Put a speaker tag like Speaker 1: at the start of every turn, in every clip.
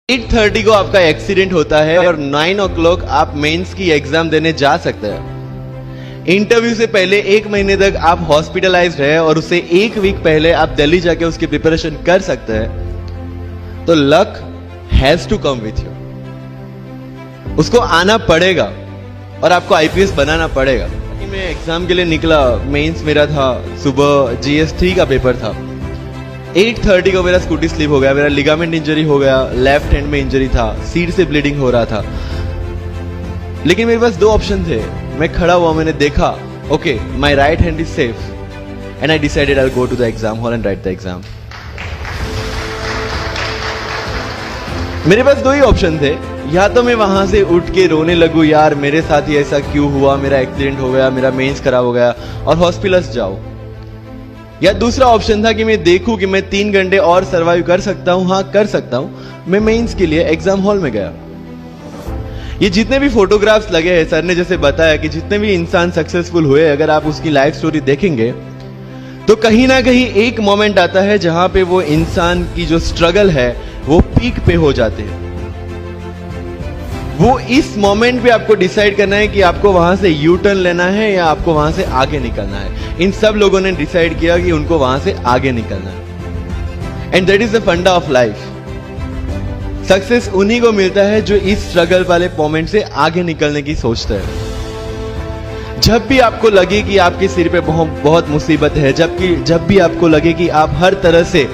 Speaker 1: 8:30 को आपका एक्सीडेंट होता है और 9 o'clock आप मेंस की एग्जाम देने जा सकते हैं। इंटरव्यू से पहले 1 महीने तक आप हॉस्पिटलाइज्ड है और उससे 1 वीक पहले आप दिल्ली जाके उसकी प्रिपरेशन कर सकते हैं। तो luck has to come with you, उसको आना पड़ेगा और आपको आईपीएस बनाना पड़ेगा। मैं एग्जाम के लिए निकला, मेंस मेरा था, सुबह GS3 का पेपर था। 8:30 को मेरा स्कूटी स्लिप हो गया, मेरा लिगामेंट इंजरी हो गया, लेफ्ट हैंड में इंजरी था, सीट से ब्लीडिंग हो रहा था। लेकिन मेरे पास 2 ऑप्शन थे। मैं खड़ा हुआ, मैंने देखा, okay my right hand is safe and I decided I will go to the exam hall and write the exam. मेरे पास 2 ही ऑप्शन थे, या तो मैं वहां से उठ के रोने लगूं, यार मेरे साथ ही ऐसा क्यों हुआ, मेरा एक्सीडेंट हो गया, मेरा मेंस खराब हो गया और हॉस्पिटल जाओ, या दूसरा ऑप्शन था कि मैं देखूं कि मैं 3 घंटे और सरवाइव कर सकता हूं। हाँ कर सकता हूं। मैं मेंस के लिए एग्जाम हॉल में गया। ये जितने भी फोटोग्राफ्स लगे हैं, सर ने जैसे बताया कि जितने भी इंसान सक्सेसफुल हुए, अगर आप उसकी लाइफ स्टोरी देखेंगे तो कहीं ना कहीं एक मोमेंट आता है जहां पे वो इंसान की जो स्ट्रगल है वो पीक पे हो जाते हैं। वो इस मोमेंट पे आपको डिसाइड करना है कि आपको वहां से यू टर्न लेना है या आपको वहां से आगे निकलना है। इन सब लोगों ने डिसाइड किया कि उनको वहां से आगे निकलना है। एंड दैट इज द फंडा ऑफ लाइफ। सक्सेस उन्हीं को मिलता है जो इस स्ट्रगल वाले मोमेंट से आगे निकलने की सोचता है। जब भी आपको लगे कि आपके सिर पे बहुत मुसीबत है, जब भी आपको लगे कि आप हर तरह से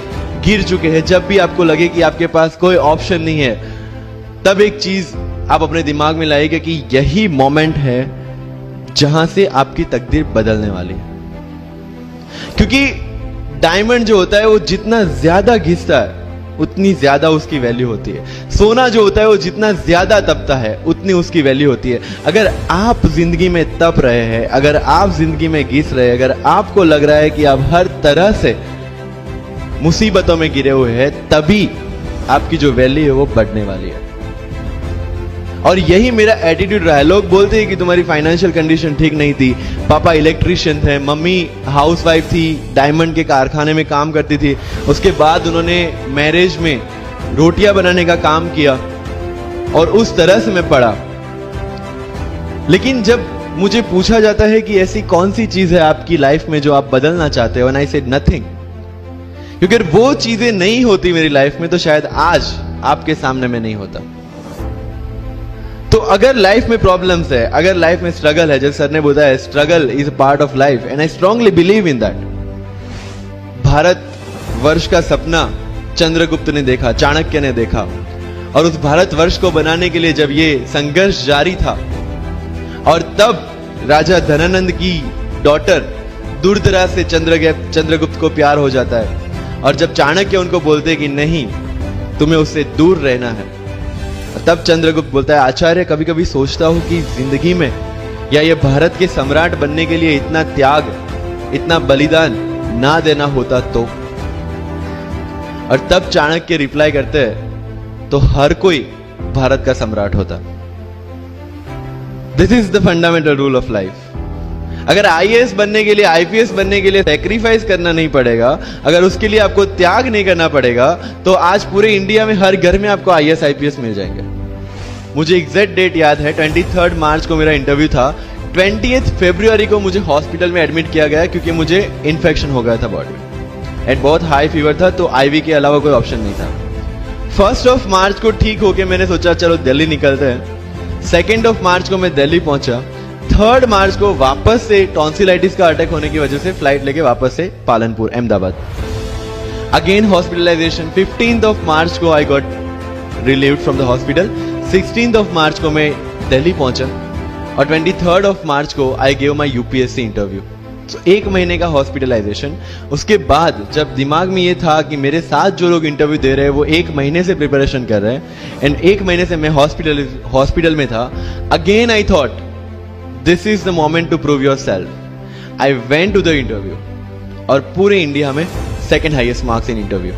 Speaker 1: गिर चुके हैं, जब भी आपको लगे कि आपके पास कोई ऑप्शन नहीं है, तब एक चीज आप अपने दिमाग में लाइएगा कि यही मोमेंट है जहां से आपकी तकदीर बदलने वाली है। क्योंकि डायमंड जो होता है वो जितना ज्यादा घिसता है उतनी ज्यादा उसकी वैल्यू होती है। सोना जो होता है वो जितना ज्यादा तपता है उतनी उसकी वैल्यू होती है। अगर आप जिंदगी में तप रहे हैं, अगर आप जिंदगी में घिस रहे हैं, अगर आपको लग रहा है कि आप हर तरह से मुसीबतों में गिरे हुए हैं, तभी आपकी जो वैल्यू है वो बढ़ने वाली है। और यही मेरा एटीट्यूड रहा है। लोग बोलते हैं कि तुम्हारी फाइनेंशियल कंडीशन ठीक नहीं थी, पापा इलेक्ट्रिशियन थे, मम्मी हाउसवाइफ थी, डायमंड के कारखाने में काम करती थी, उसके बाद उन्होंने मैरिज में रोटियां बनाने का काम किया और उस तरह से मैं पढ़ा। लेकिन जब मुझे पूछा जाता है कि ऐसी कौन सी चीज है आपकी लाइफ में जो आप बदलना चाहते हो, एंड आई सेड नथिंग। क्योंकि अगर वो चीजें नहीं होती मेरी लाइफ में तो शायद आज आपके सामने में नहीं होता। तो अगर लाइफ में प्रॉब्लम्स है, अगर लाइफ में स्ट्रगल है, जैसे सर ने बताया struggle is a part of life and I strongly believe in that. Bharat वर्ष का सपना चंद्रगुप्त ने देखा, चाणक्य ने देखा, और उस भारत वर्ष को बनाने के लिए जब ये संघर्ष जारी था और तब राजा धनानंद की डॉटर दूरदराज से चंद्रगुप्त को प्यार हो जाता है, और जब चाणक्य उनको बोलते कि नहीं तुम्हें उससे दूर रहना है, तब चंद्रगुप्त बोलता है आचार्य कभी कभी सोचता हूं कि जिंदगी में या ये भारत के सम्राट बनने के लिए इतना त्याग, इतना बलिदान ना देना होता तो। और तब चाणक्य रिप्लाई करते हैं तो हर कोई भारत का सम्राट होता। This is the fundamental rule of life. अगर आईएएस बनने के लिए, आईपीएस बनने के लिए सैक्रिफाइस करना नहीं पड़ेगा, अगर उसके लिए आपको त्याग नहीं करना पड़ेगा, तो आज पूरे इंडिया में हर घर में आपको आईएएस आईपीएस मिल जाएंगे। मुझे एग्जैक्ट डेट याद है, 23 मार्च को मेरा इंटरव्यू था। 20 फरवरी को मुझे हॉस्पिटल में एडमिट किया गया क्योंकि मुझे इन्फेक्शन हो गया था बॉडी में एंड बहुत हाई फीवर था, तो आईवी के अलावा कोई ऑप्शन नहीं था। 1 मार्च को ठीक होके मैंने सोचा चलो दिल्ली निकलते हैं। 2 मार्च को मैं दिल्ली पहुंचा। 3 मार्च को वापस से टॉन्सिलाइटिस का अटैक होने की वजह से फ्लाइट लेके वापस से पालनपुर, अहमदाबाद, अगेन हॉस्पिटलाइजेशन। 15 मार्च को I got relieved from the hospital. 16 मार्च को मैं दिल्ली पहुंचा और 23 मार्च को I gave my UPSC interview. तो 1 महीने का हॉस्पिटलाइजेशन। उसके बाद जब दिमाग में ये था कि मेरे साथ जो लोग इंटरव्यू दे रहे हैं वो 1 महीने से प्रिपरेशन कर रहे हैं एंड 1 महीने से मैं हॉस्पिटल में था, again I thought this is the moment to prove yourself. I went to the interview और पूरे इंडिया में 2nd highest marks in interview.